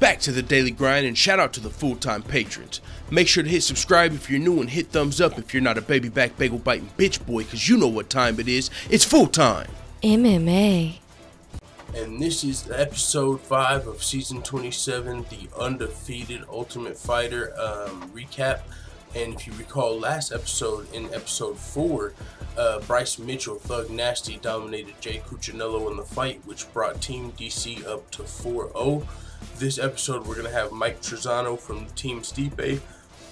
Back to the daily grind, and shout out to the full-time patrons. Make sure to hit subscribe if you're new and hit thumbs up if you're not a baby back bagel biting bitch boy, cause you know what time it is. It's full time. MMA. And this is episode 5 of season 27, the Undefeated Ultimate Fighter recap. And if you recall last episode, in episode 4, Bryce Mitchell, Thug Nasty, dominated Jay Cuccinello in the fight, which brought Team DC up to 4-0. This episode, we're going to have Mike Terzano from Team Stipe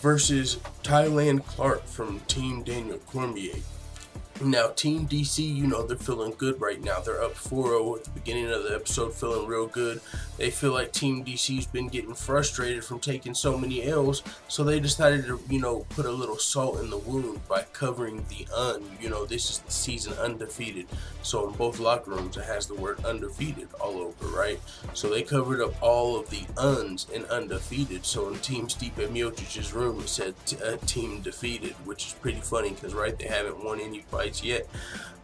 versus Thailand Clark from Team Daniel Cormier. Now, Team DC, you know, they're feeling good right now. They're up 4-0 at the beginning of the episode, feeling real good. They feel like Team DC's been getting frustrated from taking so many L's, so they decided to, you know, put a little salt in the wound by covering the You know, this is the season Undefeated. So in both locker rooms, it has the word Undefeated all over, right? So they covered up all of the uns in Undefeated. So in Team Stipe Miocic's room, it said Team Defeated, which is pretty funny because, right, they haven't won any fights yet.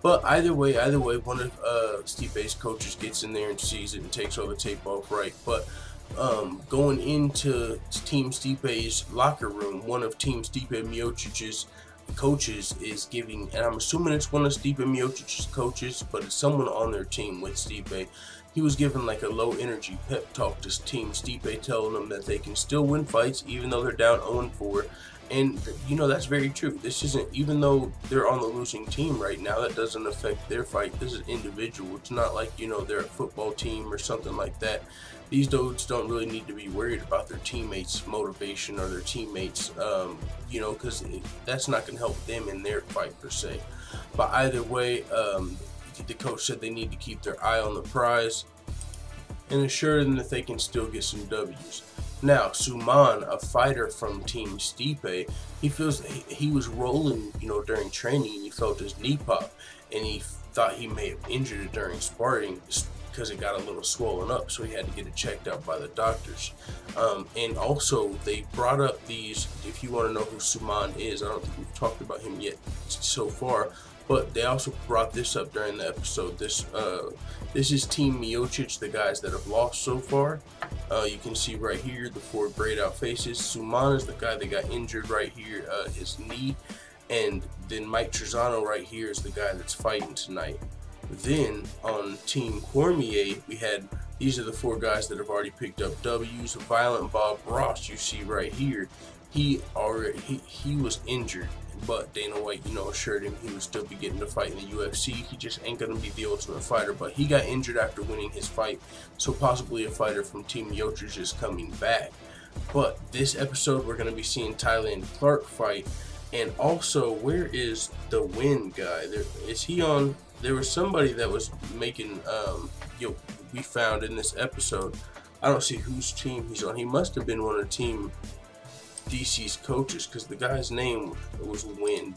But either way, one of Stipe's coaches gets in there and sees it and takes all the tape off, right? But going into Team Stipe's locker room, one of Team Stipe Miocic's coaches is giving, and I'm assuming it's one of Stipe Miocic's coaches, but it's someone on their team with Stipe. He was giving like a low energy pep talk to Team Stipe, telling them that they can still win fights even though they're down 0-4. And, you know, that's very true. This isn't, even though they're on the losing team right now, that doesn't affect their fight. This is individual. It's not like, you know, they're a football team or something like that. These dudes don't really need to be worried about their teammates' motivation or their teammates, you know, because that's not going to help them in their fight per se. But either way, the coach said they need to keep their eye on the prize and assure them that they can still get some W's. Now, Suman, a fighter from Team Stipe, he feels he was rolling, you know, during training, and he felt his knee pop, and he thought he may have injured it during sparring because it got a little swollen up, so he had to get it checked out by the doctors. And also, they brought up these, if you want to know who Suman is, I don't think we've talked about him yet so far, but they also brought this up during the episode. This is Team Miocic, the guys that have lost so far. You can see right here the 4 grayed out faces. Suman is the guy that got injured right here, his knee. And then Mike Terzano right here is the guy that's fighting tonight. Then on Team Cormier, we had, these are the 4 guys that have already picked up W's. Violent Bob Ross, you see right here, he was injured, but Dana White, you know, assured him he would still be getting to fight in the UFC. He just ain't gonna be the Ultimate Fighter, but he got injured after winning his fight, so possibly a fighter from Team Miocic is coming back. But this episode, we're gonna be seeing Thailand Clark fight, and also, where is the Win guy? Is he on? There was somebody that was making, we found in this episode. I don't see whose team he's on. He must have been one of Team DC's coaches, because the guy's name was Win.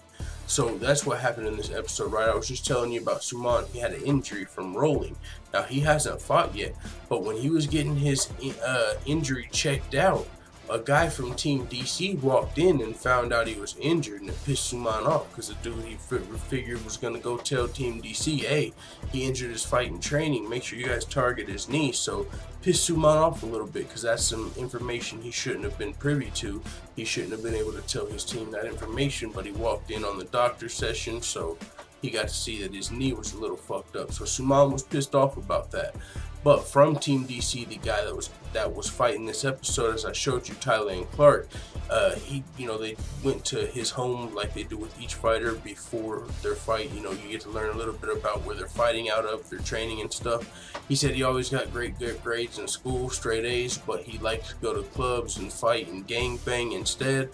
So that's what happened in this episode, right? I was just telling you about Suman. He had an injury from rolling. Now, he hasn't fought yet, but when he was getting his injury checked out, a guy from Team DC walked in and found out he was injured, and it pissed Suman off because the dude he figured was going to go tell Team DC, hey, he injured his fight in training, make sure you guys target his knee. So pissed Suman off a little bit because that's some information he shouldn't have been privy to. He shouldn't have been able to tell his team that information, but he walked in on the doctor session, so he got to see that his knee was a little fucked up. So Suman was pissed off about that. But from Team DC, the guy that was fighting this episode, as I showed you, Thailand Clark, they went to his home like they do with each fighter before their fight. You know, you get to learn a little bit about where they're fighting out of, their training and stuff. He said he always got good grades in school, straight A's, but he liked to go to clubs and fight and gangbang instead.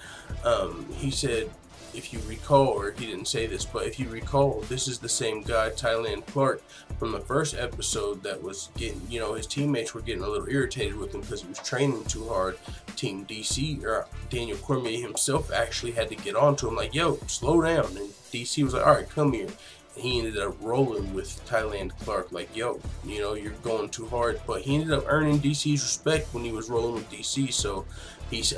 He said, if you recall, or he didn't say this, but if you recall, this is the same guy, Thailand Clark, from the first episode that was getting, you know, his teammates were getting a little irritated with him because he was training too hard. Team DC, or Daniel Cormier himself, actually had to get on to him like, yo, slow down. And DC was like, all right, come here. And he ended up rolling with Thailand Clark like, yo, you know, you're going too hard. But he ended up earning DC's respect when he was rolling with DC. So he's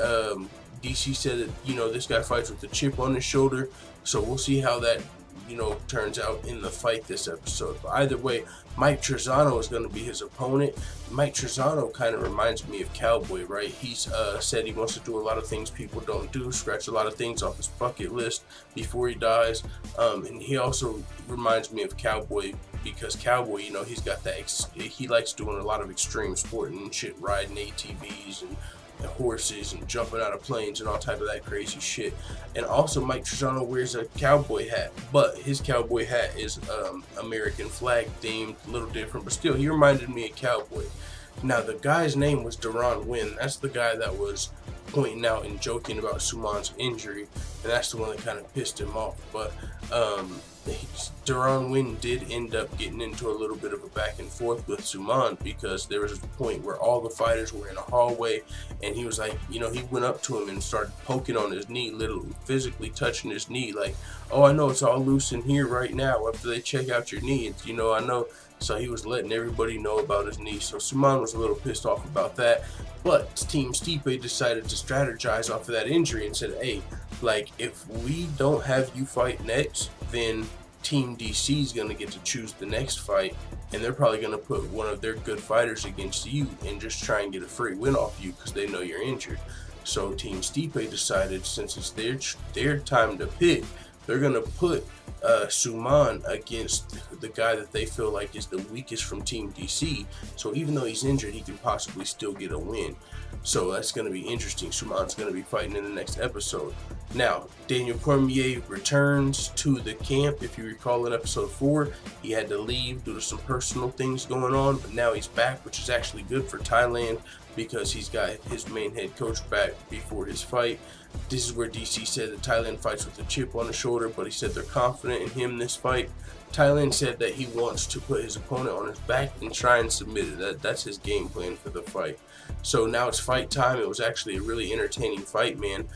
DC said that, you know, this guy fights with a chip on his shoulder, so we'll see how that you know, turns out in the fight this episode. But either way, Mike Terzano is going to be his opponent. Mike Terzano kind of reminds me of Cowboy, right? He's said he wants to do a lot of things people don't do, scratch a lot of things off his bucket list before he dies. And he also reminds me of Cowboy because Cowboy, you know, he's got that, he likes doing a lot of extreme sport and shit, riding ATVs and horses and jumping out of planes and all type of that crazy shit. And also Mike Terzano wears a cowboy hat, but his cowboy hat is American flag themed, a little different, but still he reminded me of Cowboy. Now the guy's name was Deron Wynn. That's the guy that was pointing out and joking about Suman's injury, and that's the one that kind of pissed him off. But Deron Wynn did end up getting into a little bit of a back and forth with Suman because there was a point where all the fighters were in a hallway, and he was like, you know, he went up to him and started poking on his knee, literally physically touching his knee, like, oh, I know it's all loose in here right now after they check out your knee. It's, you know, I know. So he was letting everybody know about his knee. So Suman was a little pissed off about that. But Team Stipe decided to strategize off of that injury and said, hey, like, if we don't have you fight next, then Team DC is going to get to choose the next fight, and they're probably going to put one of their good fighters against you and just try and get a free win off you because they know you're injured. So Team Stipe decided, since it's their time to pick, they're going to put Suman against the guy that they feel like is the weakest from Team DC. So even though he's injured, he can possibly still get a win. So that's going to be interesting. Suman's going to be fighting in the next episode. Now, Daniel Cormier returns to the camp. If you recall in episode 4, he had to leave due to some personal things going on, but now he's back, which is actually good for Thailand because he's got his main head coach back before his fight. This is where DC said that Thailand fights with a chip on his shoulder, but he said they're confident in him this fight. Thailand said that he wants to put his opponent on his back and try and submit it. That's his game plan for the fight. So now it's fight time. It was actually a really entertaining fight, man.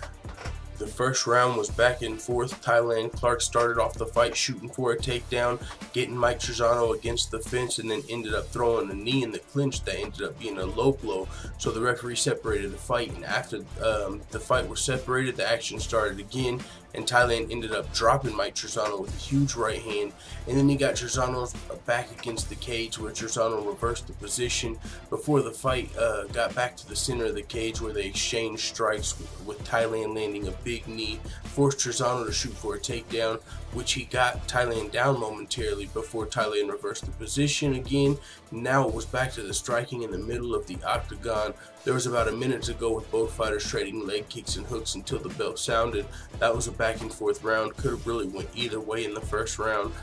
The first round was back and forth. Thailand Clark started off the fight shooting for a takedown, getting Mike Terzano against the fence, and then ended up throwing a knee in the clinch that ended up being a low blow. So the referee separated the fight, and after the fight was separated, the action started again, and Thailand ended up dropping Mike Terzano with a huge right hand, and then he got Terzano's back against the cage where Terzano reversed the position before the fight got back to the center of the cage where they exchanged strikes with Thailand landing a big knee, forced Terzano to shoot for a takedown, which he got Thailand down momentarily before Thailand reversed the position again. Now it was back to the striking in the middle of the octagon. There was about a minute to go with both fighters trading leg kicks and hooks until the bell sounded. That was a back and forth round. Could have really went either way in the first round,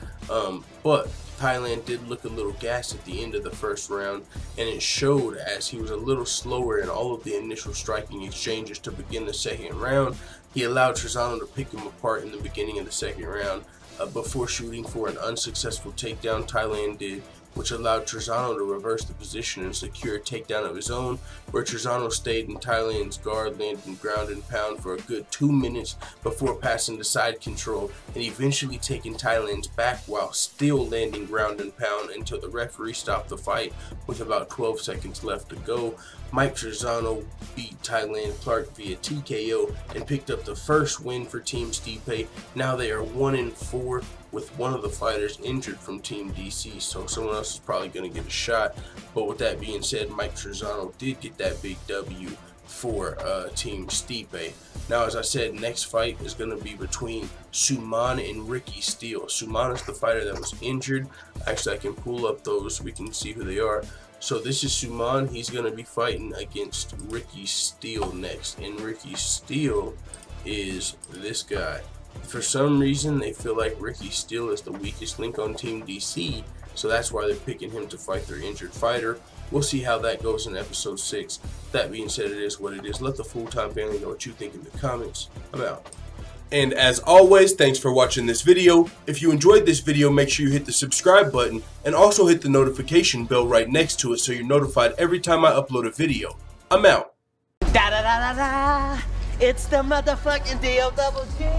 but Thailand did look a little gassed at the end of the first round, and it showed as he was a little slower in all of the initial striking exchanges to begin the second round. He allowed Terzano to pick him apart in the beginning of the second round before shooting for an unsuccessful takedown. Thailand did, which allowed Terzano to reverse the position and secure a takedown of his own, where Terzano stayed in Thailand's guard, landing ground and pound for a good 2 minutes before passing to side control and eventually taking Thailand's back while still landing ground and pound until the referee stopped the fight with about 12 seconds left to go. Mike Terzano beat Thailand Clark via TKO and picked up the first win for Team Stipe. Now they are 1-4 with one of the fighters injured from Team DC, so someone else is probably going to get a shot. But with that being said, Mike Terzano did get that big W for Team Stipe. Now, as I said, next fight is going to be between Suman and Ricky Steele. Suman is the fighter that was injured. Actually, I can pull up those so we can see who they are. So this is Suman. He's going to be fighting against Ricky Steele next, and Ricky Steele is this guy. For some reason, they feel like Ricky Steele is the weakest link on Team DC, so that's why they're picking him to fight their injured fighter. We'll see how that goes in episode 6. That being said, it is what it is. Let the full-time family know what you think in the comments. I'm out. And as always, thanks for watching this video. If you enjoyed this video, make sure you hit the subscribe button and also hit the notification bell right next to it so you're notified every time I upload a video. I'm out. Da da da da da. It's the motherfucking DLG.